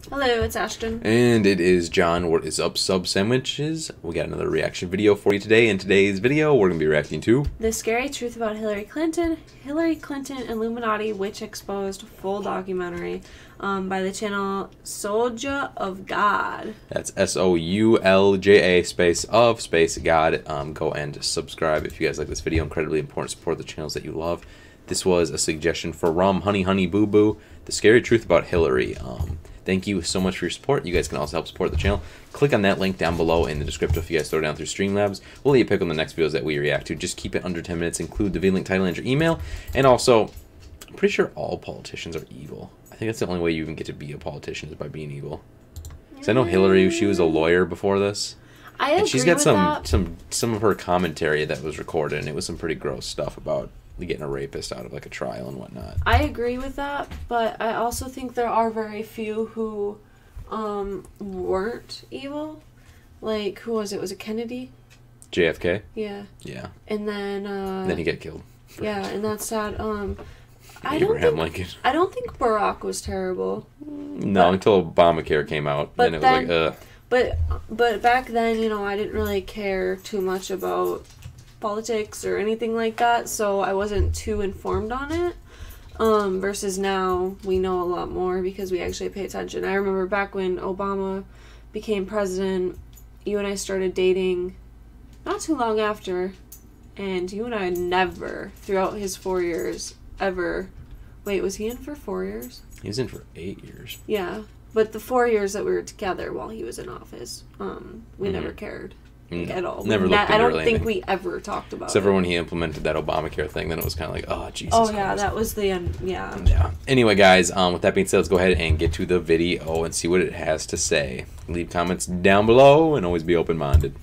Hello, it's Ashton. And it is John. What is up, sub sandwiches? We got another reaction video for you today. In today's video, we're going to be reacting to The Scary Truth About Hillary Clinton, Illuminati, Witch Exposed, full documentary by the channel Soulja of God. That's SOULJA space of space God. Go and subscribe if you guys like this video. Incredibly important. Support the channels that you love. This was a suggestion for Honey Boo Boo, The Scary Truth About Hillary. Thank you so much for your support. You guys can also help support the channel. Click on that link down below in the description if you guys throw down through Streamlabs. We'll let you pick on the next videos that we react to. Just keep it under 10 minutes. Include the V-link title and your email. And also, I'm pretty sure all politicians are evil. I think that's the only way you even get to be a politician is by being evil. Because I know Hillary, she was a lawyer before this. And she's got some of her commentary that was recorded, and it was some pretty gross stuff about getting a rapist out of like a trial and whatnot. I agree with that, but I also think there are very few who weren't evil. Like, who was it? Was it Kennedy? JFK? Yeah. Yeah. And then he got killed. Yeah, and that's sad. Abraham Lincoln. I don't think Barack was terrible. No, until Obamacare came out. Then it was like, ugh. But back then, you know, I didn't really care too much about politics or anything like that, so I wasn't too informed on it. Versus now, we know a lot more because we actually pay attention. I remember back when Obama became president, you and I started dating not too long after, and you and I never, throughout his 4 years, ever... Wait, was he in for 4 years? He was in for 8 years. Yeah, but the 4 years that we were together while he was in office, we never cared. At all. Never looked into I don't think we ever talked about it. Except for when he implemented that Obamacare thing, then it was kind of like, oh, Jesus Oh, yeah, Christ. that was the end, yeah. Yeah. Anyway, guys, with that being said, let's go ahead and get to the video and see what it has to say. Leave comments down below and always be open-minded.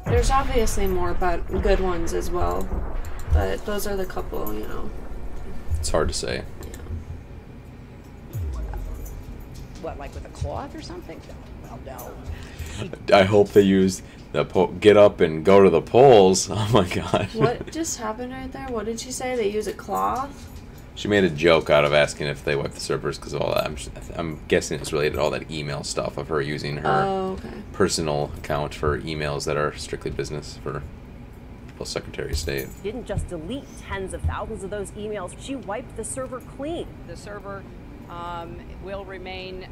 There's obviously more but good ones as well, but those are the couple, you know. It's hard to say. What, like with a cloth or something? Well, no. I hope they use the get up and go to the polls. Oh my god. What just happened right there? What did she say? They use a cloth? She made a joke out of asking if they wipe the servers because of all that. I'm guessing it's related to all that email stuff of her using her personal account for emails that are strictly business for the Secretary of State. She didn't just delete tens of thousands of those emails. She wiped the server clean. The server will remain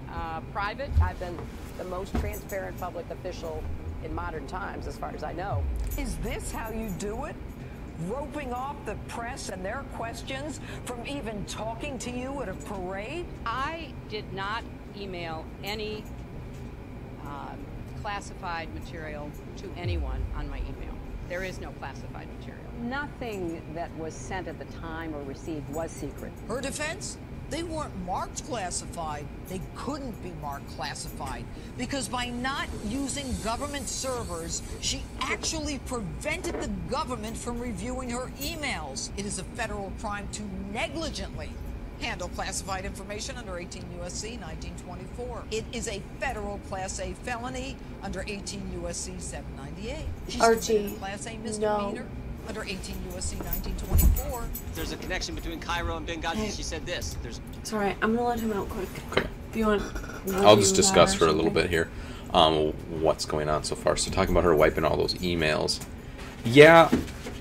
private. I've been the most transparent public official in modern times, as far as I know. Is this how you do it? Roping off the press and their questions from even talking to you at a parade? I did not email any classified material to anyone on my email. There is no classified material. Nothing that was sent at the time or received was secret. Her defense? They weren't marked classified. They couldn't be marked classified because by not using government servers, she actually prevented the government from reviewing her emails. It is a federal crime to negligently handle classified information under 18 U.S.C. 1924. It is a federal Class A felony under 18 U.S.C. 798. She's Archie, a Class A misdemeanor. Under 18 U.S.C. 1924. There's a connection between Cairo and Benghazi. Hey. She said this. It's alright, I'm gonna let him out quick. Okay. If you want... I'll just discuss for a little bit here what's going on so far. So talking about her wiping all those emails. Yeah,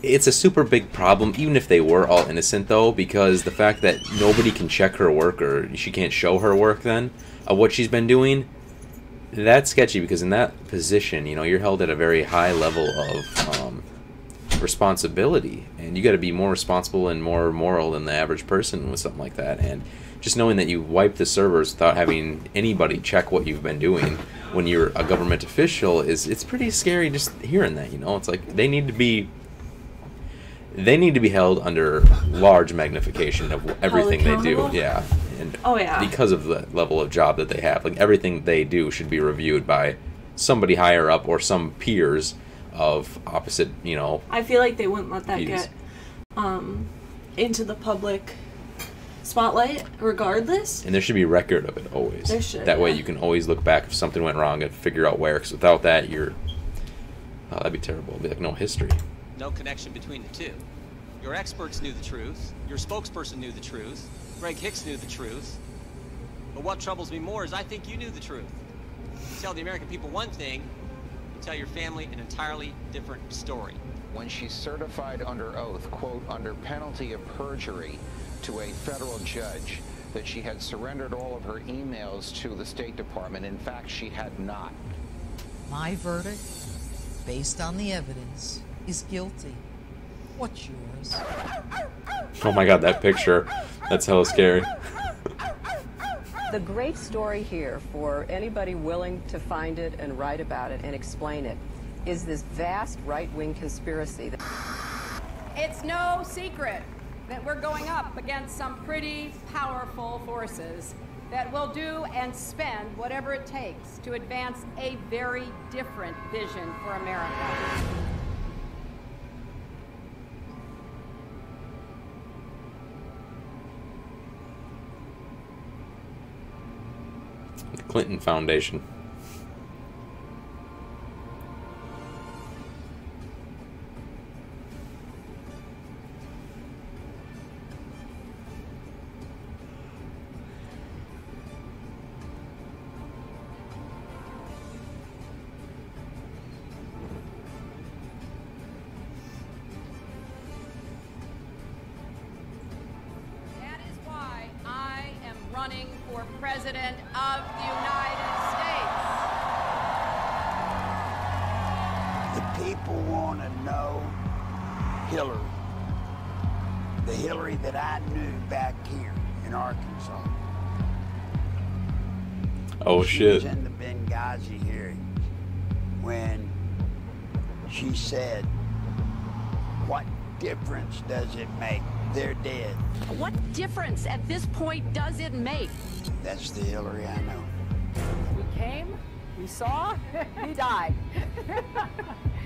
it's a super big problem, even if they were all innocent, though, because the fact that nobody can check her work or she can't show her work then of what she's been doing, that's sketchy because in that position, you know, you're held at a very high level of responsibility, and you got to be more responsible and more moral than the average person with something like that. And just knowing that you wipe the servers without having anybody check what you've been doing when you're a government official it's pretty scary. Just hearing that, you know, it's like they need to be held under large magnification of everything they do. Yeah. And because of the level of job that they have, like everything they do should be reviewed by somebody higher up or some peers of opposite, you know. I feel like they wouldn't let that get into the public spotlight regardless. And there should be record of it always. There should. That way you can always look back if something went wrong and figure out where, because without that you're... Oh, that'd be terrible. It'd be like no history. No connection between the two. Your experts knew the truth. Your spokesperson knew the truth. Greg Hicks knew the truth. But what troubles me more is I think you knew the truth. You tell the American people one thing, you tell your family an entirely different story. When she certified under oath, quote, under penalty of perjury to a federal judge, that she had surrendered all of her emails to the State Department. In fact, she had not. My verdict, based on the evidence, is guilty. What's yours? Oh my god, that picture. That's hella scary. The great story here, for anybody willing to find it and write about it and explain it, is this vast right-wing conspiracy. It's no secret that we're going up against some pretty powerful forces that will do and spend whatever it takes to advance a very different vision for America. The Clinton Foundation. That is why I am running for President of the United States. The people want to know Hillary. The Hillary that I knew back here in Arkansas. Oh She shit. was in the Benghazi hearings when she said, "What difference does it make? They're dead." What difference at this point does it make? That's the Hillary I know. We came, we saw, we died.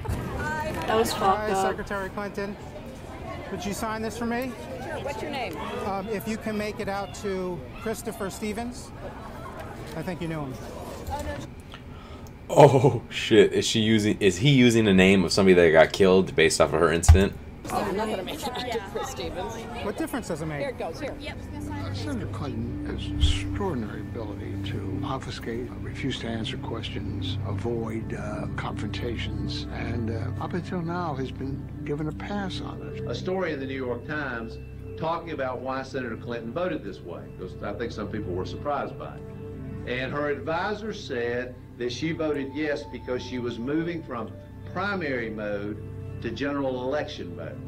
That was fucked Hi, up. Secretary Clinton. Would you sign this for me? Sure, what's your name? If you can make it out to Christopher Stevens. I think you knew him. Oh shit. Is he using the name of somebody that got killed based off of her incident? I'm not going to make it out to Chris Stevens. What difference does it Here make? it goes, here. Senator Clinton has extraordinary ability to obfuscate, refuse to answer questions, avoid confrontations, and up until now has been given a pass on it. A story in the New York Times talking about why Senator Clinton voted this way, because I think some people were surprised by it. And her advisor said that she voted yes because she was moving from primary mode to general election mode.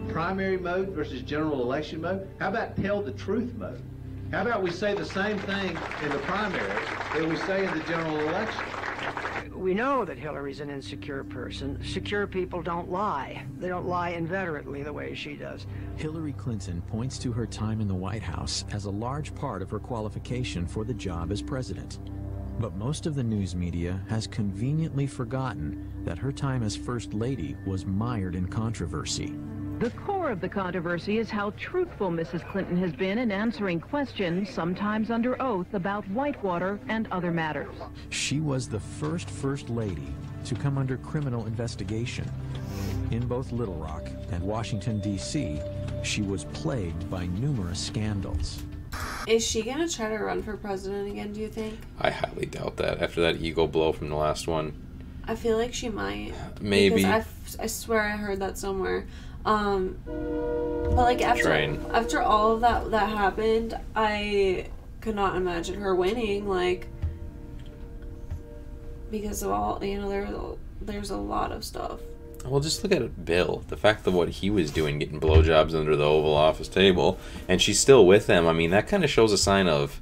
Primary mode versus general election mode? How about tell the truth mode? How about we say the same thing in the primary that we say in the general election? We know that Hillary's an insecure person. Secure people don't lie. They don't lie inveterately the way she does. Hillary Clinton points to her time in the White House as a large part of her qualification for the job as president. But most of the news media has conveniently forgotten that her time as First Lady was mired in controversy. The core of the controversy is how truthful Mrs. Clinton has been in answering questions, sometimes under oath, about Whitewater and other matters. She was the First Lady to come under criminal investigation. In both Little Rock and Washington, D.C., she was plagued by numerous scandals. Is she gonna try to run for president again, do you think? I highly doubt that after that ego blow from the last one. I feel like she might. Maybe. Because I swear I heard that somewhere. But like after all of that happened, I could not imagine her winning, like, because of all, you know, there's a lot of stuff. Well, just look at Bill. The fact of what he was doing, getting blowjobs under the Oval Office table, and she's still with him. I mean, that kind of shows a sign of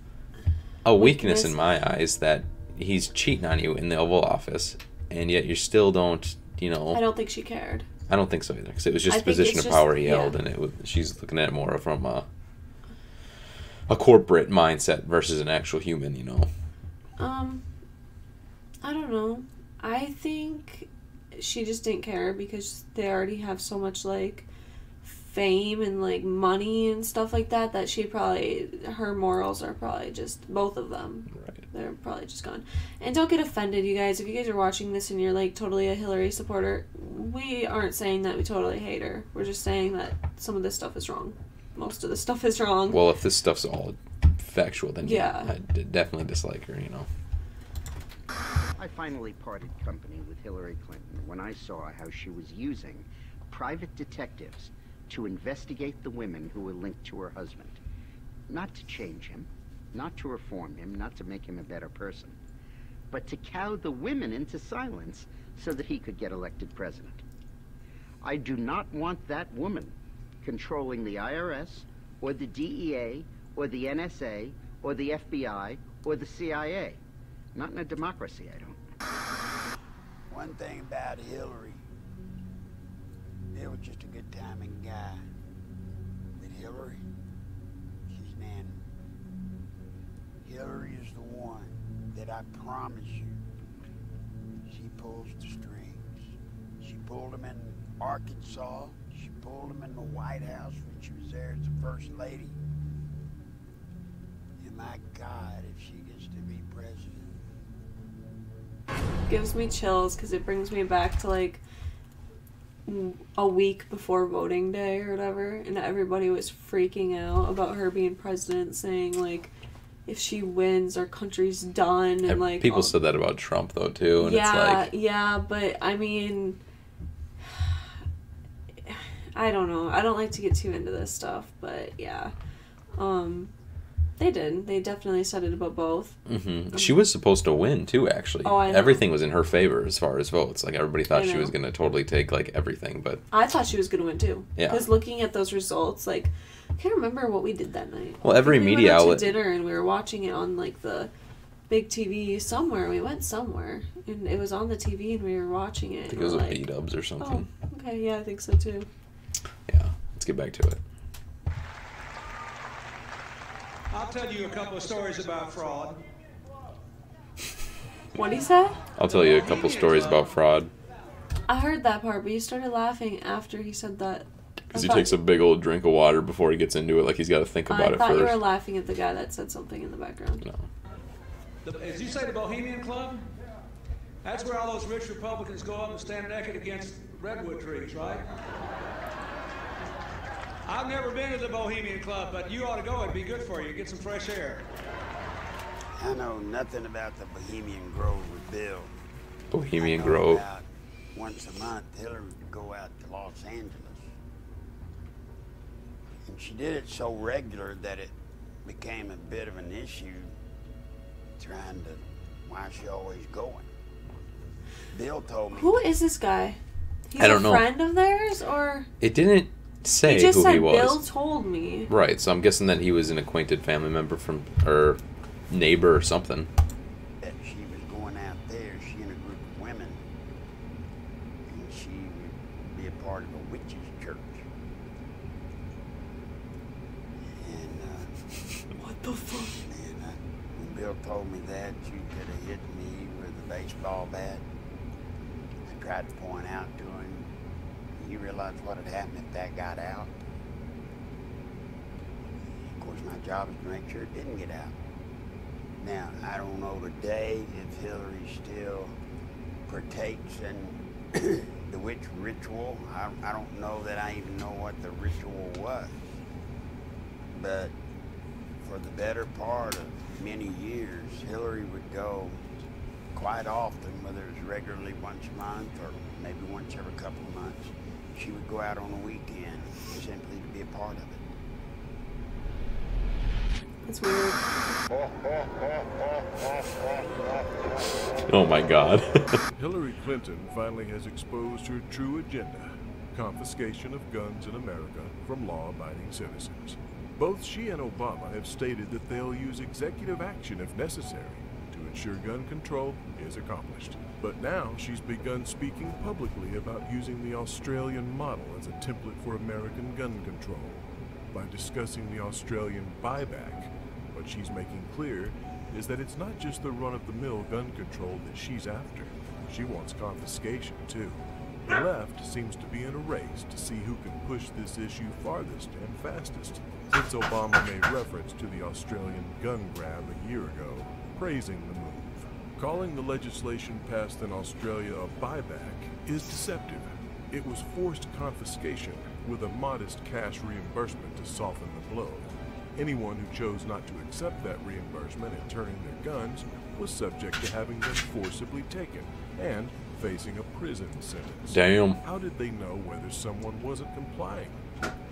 a weakness in my eyes, that he's cheating on you in the Oval Office, and yet you still don't, you know. I don't think she cared. I don't think so either, because it was just a position of power he held, and she's looking at it more from a corporate mindset versus an actual human, you know. I don't know. I think she just didn't care because they already have so much, like, fame and, like, money and stuff like that, that her morals are probably just, both of them. Right. They're probably just gone. And don't get offended, you guys. If you guys are watching this and you're, like, totally a Hillary supporter, we aren't saying that we totally hate her. We're just saying that some of this stuff is wrong. Most of the stuff is wrong. Well, if this stuff's all factual, then Yeah. I definitely dislike her, you know. I finally parted company with Hillary Clinton when I saw how she was using private detectives to investigate the women who were linked to her husband. Not to change him, not to reform him, not to make him a better person, but to cow the women into silence so that he could get elected president. I do not want that woman controlling the IRS or the DEA or the NSA or the FBI or the CIA. Not in a democracy, I don't. One thing about Hillary, Bill was just a good timing guy. But Hillary, she's an animal. Hillary is the one that I promise you, she pulls the strings. She pulled them in Arkansas. She pulled them in the White House when she was there as the First Lady. And my God, if she gets to be president. Gives me chills because it brings me back to like a week before voting day or whatever, and everybody was freaking out about her being president, saying like if she wins our country's done, and like people said that about Trump though too, and yeah, it's like yeah, but I mean, I don't know, I don't like to get too into this stuff, but yeah, they definitely said it about both. She was supposed to win too, actually. Oh, I know. Everything was in her favor as far as votes. Like everybody thought she was going to totally take like everything, but I thought she was going to win too. Yeah. Because looking at those results, like I can't remember what we did that night. Well, every media went out outlet to dinner and we were watching it on like the big TV somewhere. We went somewhere and it was on the TV and we were watching it. I think it was a B-dubs or something. Oh, okay, yeah, I think so too. Yeah, let's get back to it. I'll tell you a couple of stories about fraud. What'd he say? I'll tell you a couple stories about fraud. I heard that part, but you started laughing after he said that. Because he takes a big old drink of water before he gets into it, like he's got to think about it I thought first. you were laughing at the guy that said something in the background. No. As you say, the Bohemian Club? That's where all those rich Republicans go up and stand naked against redwood trees, right? I've never been to the Bohemian Club, but you ought to go. It'd be good for you. Get some fresh air. I know nothing about the Bohemian Grove with Bill. Bohemian Grove. About once a month, Hillary would go out to Los Angeles. And she did it so regular that it became a bit of an issue trying to, why is she always going? Bill told me. Who is this guy? He's I don't know. A friend of theirs, or? It didn't say He just who said he was. Bill told me. Right, so I'm guessing that he was an acquainted family member from her neighbor or something. That she was going out there, she and a group of women, and she would be a part of a witch's church. And what the fuck? And when Bill told me that, you could have hit me with a baseball bat. I tried to point out to him. You realize what had happened if that got out? Of course, my job is to make sure it didn't get out. Now, I don't know today if Hillary still partakes in the witch ritual. I don't know that I even know what the ritual was. But for the better part of many years, Hillary would go quite often, whether it was regularly once a month or maybe once every couple of months. She would go out on the weekend simply to be a part of it. That's weird. Oh my God. Hillary Clinton finally has exposed her true agenda: confiscation of guns in America from law-abiding citizens. Both she and Obama have stated that they'll use executive action if necessary to ensure gun control is accomplished. But now she's begun speaking publicly about using the Australian model as a template for American gun control. By discussing the Australian buyback, what she's making clear is that it's not just the run-of-the-mill gun control that she's after. She wants confiscation, too. The left seems to be in a race to see who can push this issue farthest and fastest, since Obama made reference to the Australian gun grab a year ago, praising the move. Calling the legislation passed in Australia a buyback is deceptive. It was forced confiscation with a modest cash reimbursement to soften the blow. Anyone who chose not to accept that reimbursement and turning their guns was subject to having them forcibly taken and facing a prison sentence. Damn. How did they know whether someone wasn't complying?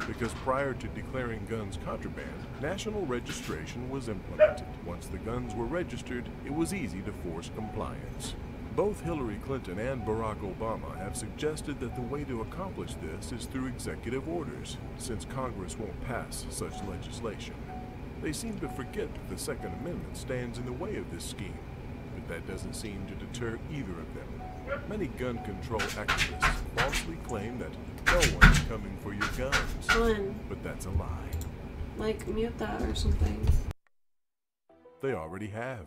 Because prior to declaring guns contraband, national registration was implemented. Once the guns were registered, it was easy to force compliance. Both Hillary Clinton and Barack Obama have suggested that the way to accomplish this is through executive orders, since Congress won't pass such legislation. They seem to forget that the Second Amendment stands in the way of this scheme, but that doesn't seem to deter either of them. Many gun control activists falsely claim that no one's coming for your guns, but that's a lie. Like, mute that or something. They already have.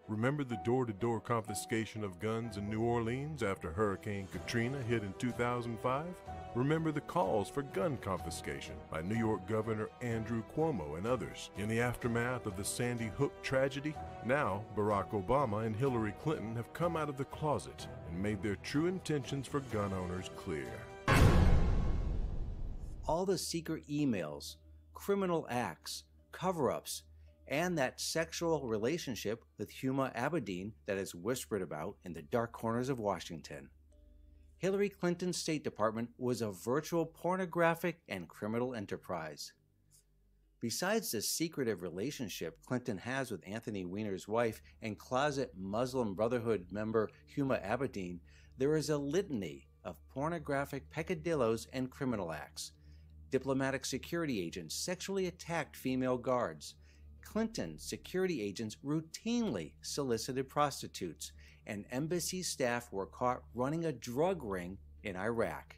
Remember the door-to-door confiscation of guns in New Orleans after Hurricane Katrina hit in 2005? Remember the calls for gun confiscation by New York Governor Andrew Cuomo and others in the aftermath of the Sandy Hook tragedy? Now, Barack Obama and Hillary Clinton have come out of the closet and made their true intentions for gun owners clear. All the secret emails, criminal acts, cover-ups, and that sexual relationship with Huma Abedin that is whispered about in the dark corners of Washington. Hillary Clinton's State Department was a virtual pornographic and criminal enterprise. Besides the secretive relationship Clinton has with Anthony Weiner's wife and closet Muslim Brotherhood member Huma Abedin, there is a litany of pornographic peccadillos and criminal acts. Diplomatic security agents sexually attacked female guards. Clinton security agents routinely solicited prostitutes, and embassy staff were caught running a drug ring in Iraq.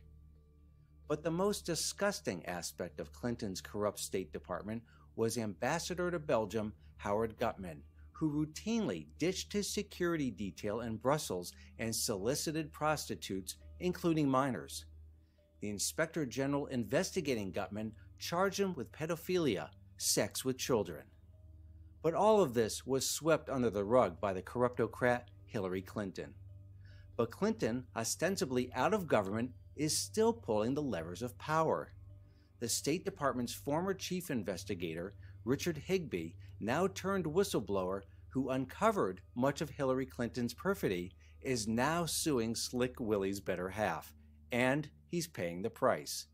But the most disgusting aspect of Clinton's corrupt State Department was Ambassador to Belgium Howard Gutman, who routinely ditched his security detail in Brussels and solicited prostitutes, including minors. The Inspector General investigating Gutman charged him with pedophilia, sex with children. But all of this was swept under the rug by the corruptocrat Hillary Clinton. But Clinton, ostensibly out of government, is still pulling the levers of power. The State Department's former chief investigator, Richard Higbee, now turned whistleblower who uncovered much of Hillary Clinton's perfidy, is now suing Slick Willie's better half, and he's paying the price.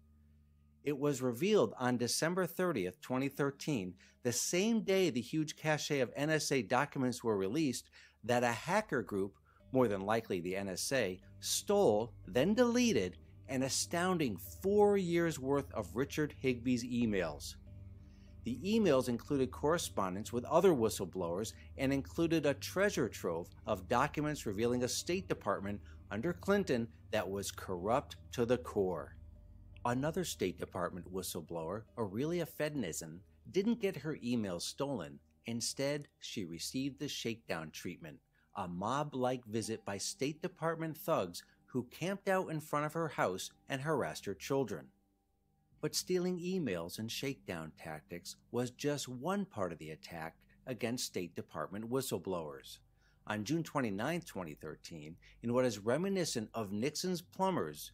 It was revealed on December 30th, 2013, the same day the huge cache of NSA documents were released, that a hacker group, more than likely the NSA, stole, then deleted, an astounding 4 years' worth of Richard Higbee's emails. The emails included correspondence with other whistleblowers and included a treasure trove of documents revealing a State Department under Clinton that was corrupt to the core. Another State Department whistleblower, Aurelia Fednizen, didn't get her emails stolen. Instead, she received the shakedown treatment, a mob-like visit by State Department thugs who camped out in front of her house and harassed her children. But stealing emails and shakedown tactics was just one part of the attack against State Department whistleblowers. On June 29, 2013, in what is reminiscent of Nixon's plumbers,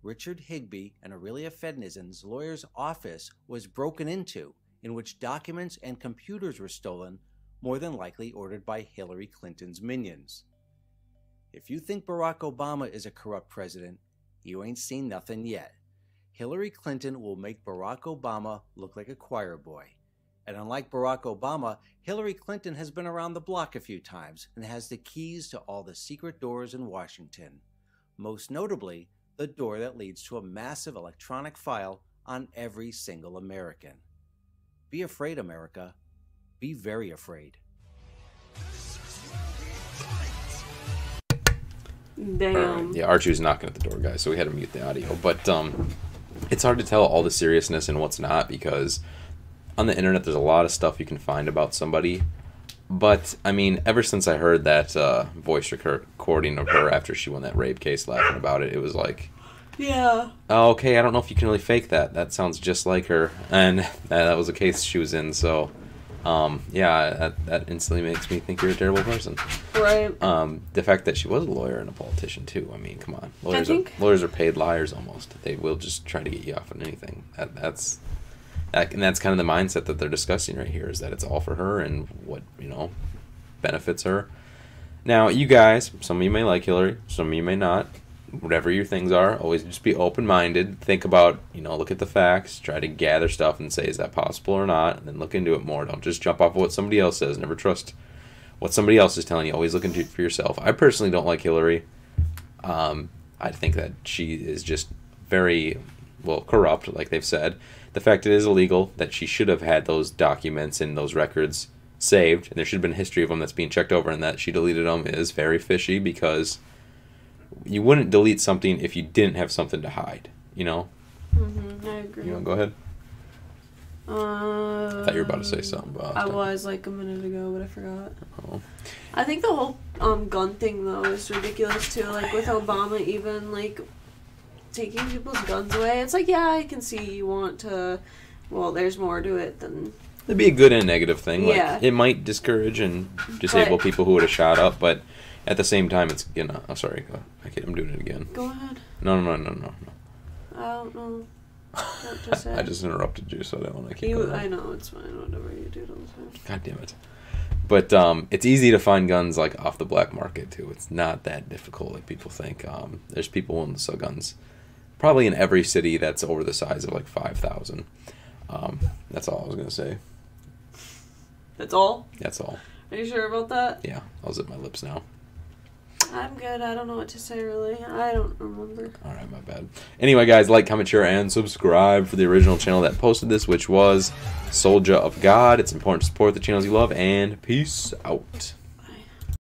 Richard Higbee and Aurelia Fednizen's lawyer's office was broken into, in which documents and computers were stolen, more than likely ordered by Hillary Clinton's minions. If you think Barack Obama is a corrupt president, you ain't seen nothing yet. Hillary Clinton will make Barack Obama look like a choir boy. And unlike Barack Obama, Hillary Clinton has been around the block a few times and has the keys to all the secret doors in Washington. Most notably, the door that leads to a massive electronic file on every single American. Be afraid, America. Be very afraid. Damn. Right. Yeah, Archie's knocking at the door, guys, so we had to mute the audio. But it's hard to tell all the seriousness and what's not, because on the internet there's a lot of stuff you can find about somebody. But, I mean, ever since I heard that voice recording of her after she won that rape case laughing about it, it was like, yeah. Oh, okay, I don't know if you can really fake that. That sounds just like her. And that was the case she was in, so... yeah, that instantly makes me think you're a terrible person. Right. The fact that she was a lawyer and a politician too. I mean, come on, lawyers are paid liars almost. They will just try to get you off on anything. And that's kind of the mindset that they're discussing right here, is that it's all for her and what, benefits her. Now, you guys, some of you may like Hillary, some of you may not. Whatever your things are, always just be open-minded. Think about, look at the facts, try to gather stuff and say, is that possible or not? And then look into it more. Don't just jump off of what somebody else says. Never trust what somebody else is telling you. Always look into it for yourself. I personally don't like Hillary. I think that she is just very, corrupt, like they've said. The fact it is illegal, that she should have had those documents and those records saved, and there should have been a history of them that's being checked over, and that she deleted them is very fishy, because you wouldn't delete something if you didn't have something to hide, Mm-hmm, I agree. You want to go ahead? I thought you were about to say something. I was like a minute ago, but I forgot. Oh. I think the whole gun thing, though, is ridiculous, too. Like, with Obama even, like, taking people's guns away. It's like, yeah, I can see you want to... Well, there's more to it than... It'd be a good and negative thing. Like, yeah. It might discourage and disable people who would have shot up, but at the same time, it's, I'm sorry. I'm doing it again. Go ahead. No. I don't know what to say. I just interrupted you, so I don't want to keep going. I know, it's fine. Whatever, you do it all the time. God damn it. But it's easy to find guns, like, off the black market, too. It's not that difficult like people think. There's people willing to sell guns probably in every city that's over the size of, like, 5,000. That's all I was going to say. That's all? That's all. Are you sure about that? Yeah, I'll zip my lips now. I'm good. I don't know what to say, really. I don't remember. All right, my bad. Anyway, guys, like, comment, share, and subscribe for the original channel that posted this, which was Soldier of God. It's important to support the channels you love, and peace out.